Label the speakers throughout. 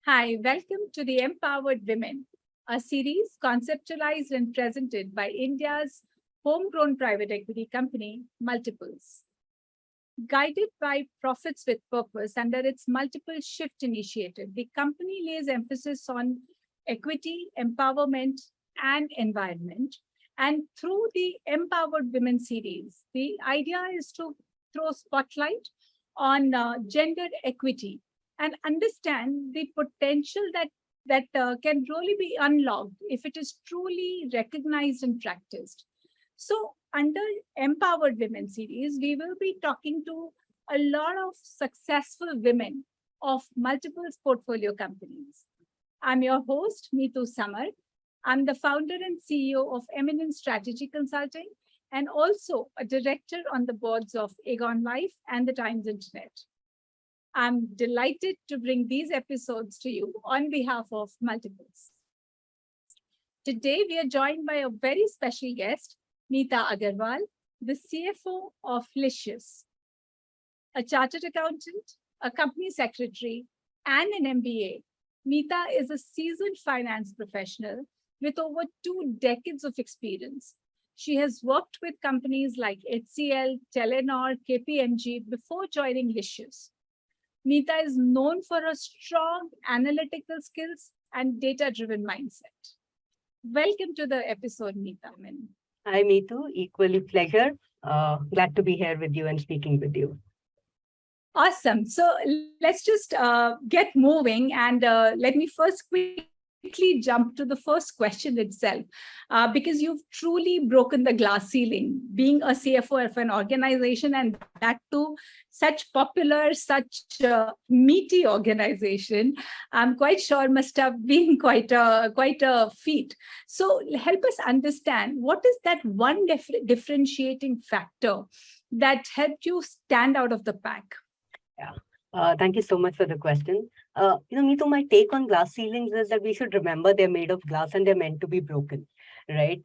Speaker 1: Hi, welcome to the Empowered Women, a series conceptualized and presented by India's homegrown private equity company, Multiples. Guided by Profits with Purpose under its Multiple Shift initiative, the company lays emphasis on equity, empowerment, and environment. And through the Empowered Women series, the idea is to throw spotlight on gender equity and understand the potential that can really be unlocked if it is truly recognized and practiced. So under Empowered Women series, we will be talking to a lot of successful women of multiple portfolio companies. I'm your host, Mitu Samar. I'm the founder and CEO of Eminent Strategy Consulting and also a director on the boards of Aegon Life and the Times Internet. I'm delighted to bring these episodes to you on behalf of Multiples. Today, we are joined by a very special guest, Meeta Aggarwal, the CFO of Licious. A chartered accountant, a company secretary, and an MBA, Meeta is a seasoned finance professional with over 2 decades of experience. She has worked with companies like HCL, Telenor, KPMG before joining Licious. Meeta is known for her strong analytical skills and data-driven mindset. Welcome to the episode, Meeta.
Speaker 2: Hi, Mitu. Equally pleasure. Glad to be here with you and speaking with you.
Speaker 1: Awesome. So let's just get moving and let me first quickly jump to the first question itself, because you've truly broken the glass ceiling, being a CFO of an organization and that too such popular, such meaty organization. I'm quite sure must have been quite a feat. So help us understand, what is that one differentiating factor that helped you stand out of the pack?
Speaker 2: Yeah. Thank you so much for the question. Mitu, my take on glass ceilings is that we should remember they're made of glass and they're meant to be broken, right?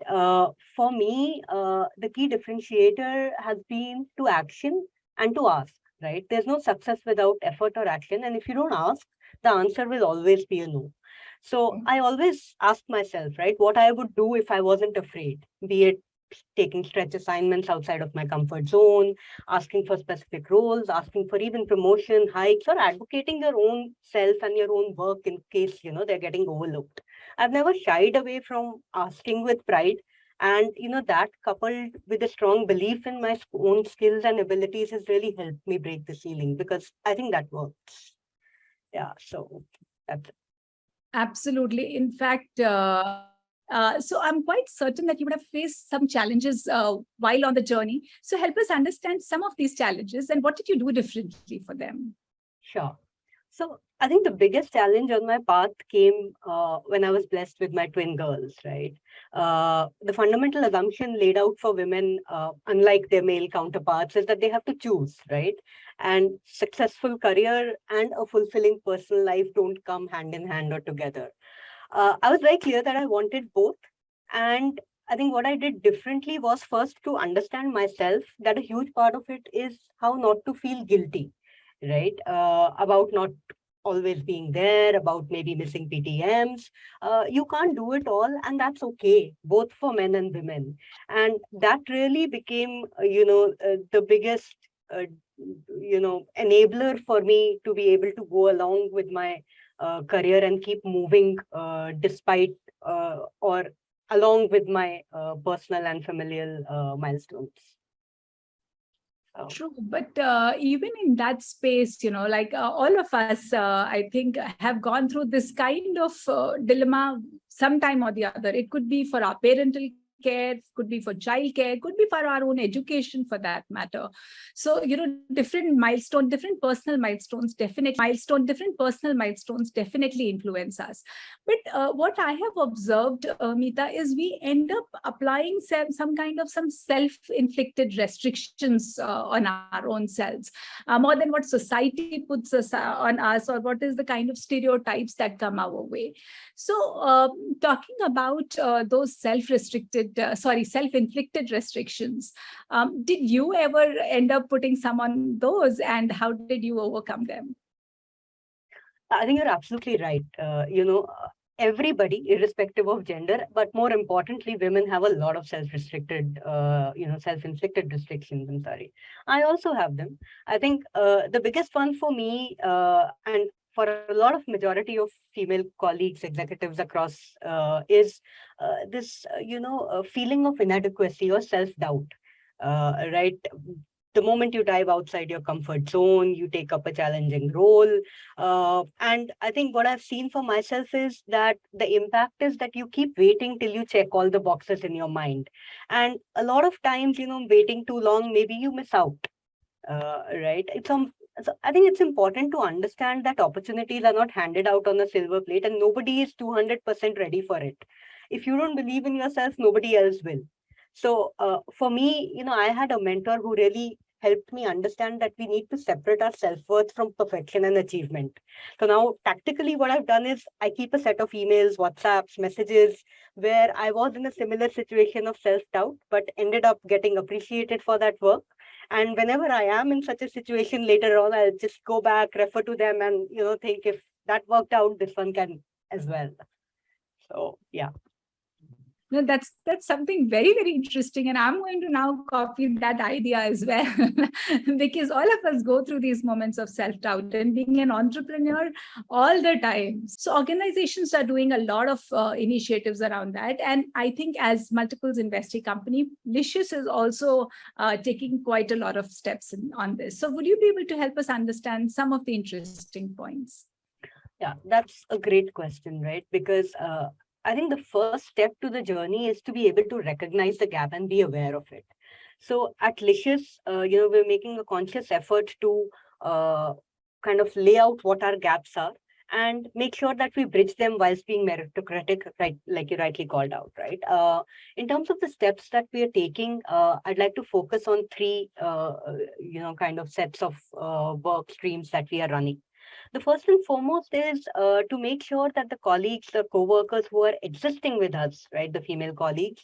Speaker 2: For me, the key differentiator has been to action and to ask, right? There's no success without effort or action. And if you don't ask, the answer will always be a no. So I always ask myself, right, what I would do if I wasn't afraid, be it taking stretch assignments outside of my comfort zone, asking for specific roles, asking for even promotion, hikes, or advocating your own self and your own work in case, they're getting overlooked. I've never shied away from asking with pride. And, that coupled with a strong belief in my own skills and abilities has really helped me break the ceiling because I think that works. Yeah, so that's it.
Speaker 1: Absolutely. In fact, so I'm quite certain that you would have faced some challenges while on the journey. So help us understand some of these challenges and what did you do differently for them?
Speaker 2: Sure. So I think the biggest challenge on my path came when I was blessed with my twin girls, right? The fundamental assumption laid out for women, unlike their male counterparts, is that they have to choose, right? And successful career and a fulfilling personal life don't come hand in hand or together. I was very clear that I wanted both. And I think what I did differently was first to understand myself, that a huge part of it is how not to feel guilty, right? About not always being there, about maybe missing PTMs. You can't do it all, and that's okay, both for men and women. And that really became, the biggest, enabler for me to be able to go along with my career and keep moving despite or along with my personal and familial milestones.
Speaker 1: True, but even in that space, like all of us, I think, have gone through this kind of dilemma sometime or the other. It could be for our parental care, could be for child care, could be for our own education for that matter. So, different personal milestones definitely influence us. But what I have observed, Meeta, is we end up applying some kind of self-inflicted restrictions on our own selves, more than what society puts us on us, or what is the kind of stereotypes that come our way. So talking about those self-inflicted restrictions, did you ever end up putting some on those, and how did you overcome them?
Speaker 2: I think you're absolutely right. Everybody, irrespective of gender, but more importantly, women have a lot of self-restricted, self-inflicted restrictions. I'm sorry. I also have them. I think the biggest one for me, and for a lot of majority of female colleagues, executives across, is this feeling of inadequacy or self-doubt. Right, the moment you dive outside your comfort zone, you take up a challenging role. And I think what I've seen for myself is that the impact is that you keep waiting till you check all the boxes in your mind. And a lot of times, waiting too long, maybe you miss out. Right? So I think it's important to understand that opportunities are not handed out on a silver plate and nobody is 200% ready for it. If you don't believe in yourself, nobody else will. So for me, I had a mentor who really helped me understand that we need to separate our self-worth from perfection and achievement. So now tactically what I've done is I keep a set of emails, WhatsApps, messages where I was in a similar situation of self-doubt, but ended up getting appreciated for that work. And whenever I am in such a situation later on, I'll just go back, refer to them and, think if that worked out, this one can as well. So, yeah.
Speaker 1: No, that's something very, very interesting. And I'm going to now copy that idea as well, because all of us go through these moments of self-doubt and being an entrepreneur all the time. So organizations are doing a lot of initiatives around that. And I think as multiples investee company, Licious is also taking quite a lot of steps on this. So would you be able to help us understand some of the interesting points?
Speaker 2: Yeah, that's a great question, right? Because I think the first step to the journey is to be able to recognize the gap and be aware of it. So at Licious, we're making a conscious effort to kind of lay out what our gaps are and make sure that we bridge them whilst being meritocratic, right? Like you rightly called out, right? In terms of the steps that we are taking, I'd like to focus on three, kind of sets of work streams that we are running. The first and foremost is to make sure that the colleagues, the co-workers who are existing with us, right, the female colleagues,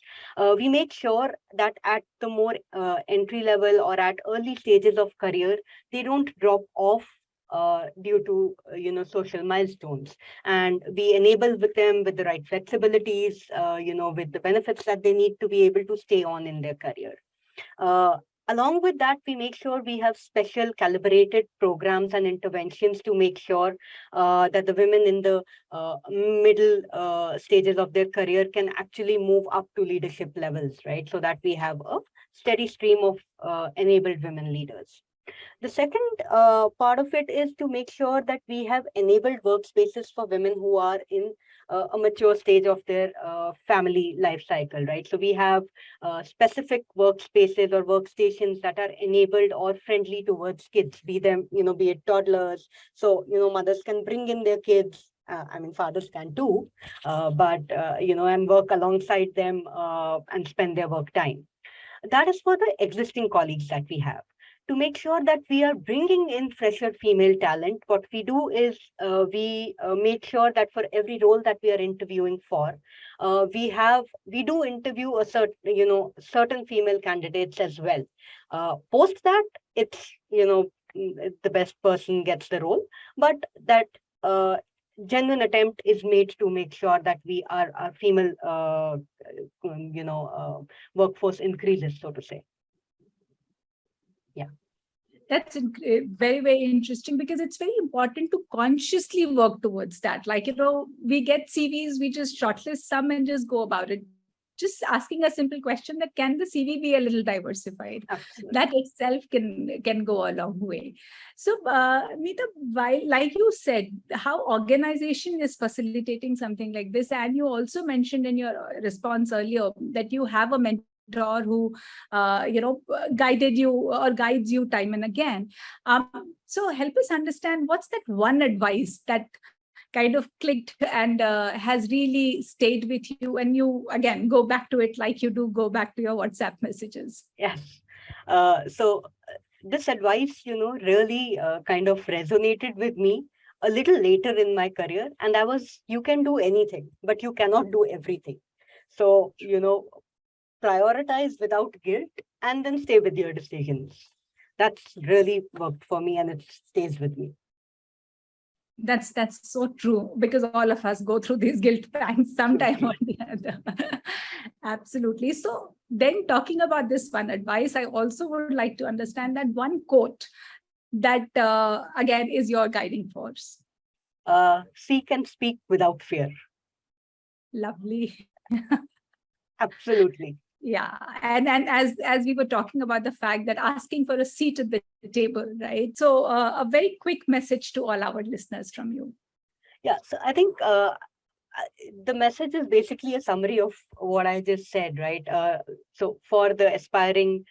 Speaker 2: we make sure that at the more entry level or at early stages of career, they don't drop off due to social milestones, and we enable with them with the right flexibilities, with the benefits that they need to be able to stay on in their career. uh, Along with that, we make sure we have special calibrated programs and interventions to make sure that the women in the middle stages of their career can actually move up to leadership levels, right? So that we have a steady stream of enabled women leaders. The second part of it is to make sure that we have enabled workspaces for women who are in a mature stage of their family life cycle, right? So we have specific workspaces or workstations that are enabled or friendly towards kids, be them, be it toddlers. So, mothers can bring in their kids. I mean, fathers can too, and work alongside them and spend their work time. That is for the existing colleagues that we have. To make sure that we are bringing in fresher female talent, what we do is we make sure that for every role that we are interviewing for, we do interview a certain female candidates as well. Post that, it's the best person gets the role, but that genuine attempt is made to make sure that we are our female workforce increases, so to say. Yeah.
Speaker 1: That's very, very interesting, because it's very important to consciously work towards that. Like, we get CVs, we just shortlist some and just go about it. Just asking a simple question that can the CV be a little diversified?
Speaker 2: Absolutely.
Speaker 1: That itself can go a long way. So, Meeta, while, like you said, how organization is facilitating something like this, and you also mentioned in your response earlier that you have a mentor who guided you or guides you time and again. So help us understand, what's that one advice that kind of clicked and has really stayed with you, and you again go back to it like you do go back to your WhatsApp messages?
Speaker 2: Yes. So this advice, really kind of resonated with me a little later in my career. And that was, you can do anything, but you cannot do everything. So, prioritize without guilt and then stay with your decisions. That's really worked for me and it stays with me.
Speaker 1: That's so true, because all of us go through these guilt pangs sometime or the other. Absolutely. So then, talking about this one advice, I also would like to understand that one quote that again is your guiding force.
Speaker 2: Seek and speak without fear.
Speaker 1: Lovely.
Speaker 2: Absolutely.
Speaker 1: Yeah, and as we were talking about the fact that asking for a seat at the table, right? So a very quick message to all our listeners from you.
Speaker 2: Yeah. So I think the message is basically a summary of what I just said, right? So for the aspiring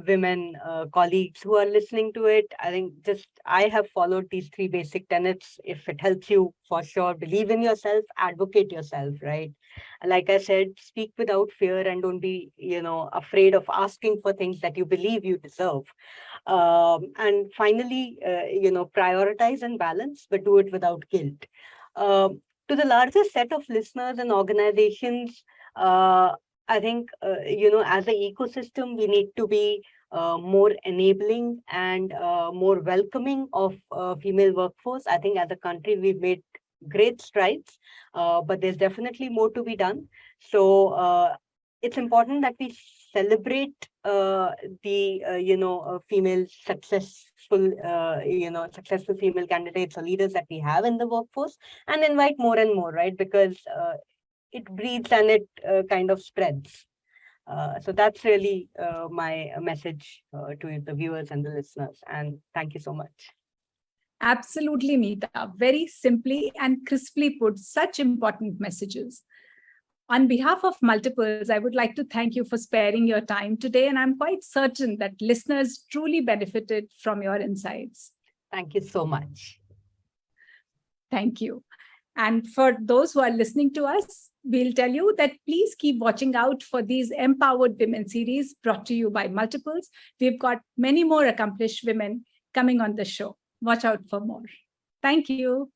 Speaker 2: women colleagues who are listening to it, I think just I have followed these three basic tenets. If it helps you, for sure, believe in yourself, advocate yourself, right? Like I said, speak without fear and don't be, afraid of asking for things that you believe you deserve. And finally, prioritize and balance, but do it without guilt. To the larger set of listeners and organizations, I think, as an ecosystem, we need to be more enabling and more welcoming of female workforce. I think as a country, we've made great strides, but there's definitely more to be done. So it's important that we celebrate the female successful female candidates or leaders that we have in the workforce, and invite more and more, right? Because it breeds and it kind of spreads. So that's really my message to the viewers and the listeners. And thank you so much.
Speaker 1: Absolutely, Meeta. Very simply and crisply put, such important messages. On behalf of Multiples, I would like to thank you for sparing your time today. And I'm quite certain that listeners truly benefited from your insights.
Speaker 2: Thank you so much.
Speaker 1: Thank you. And for those who are listening to us, we'll tell you that please keep watching out for these Empowered Women series brought to you by Multiples. We've got many more accomplished women coming on the show. Watch out for more. Thank you.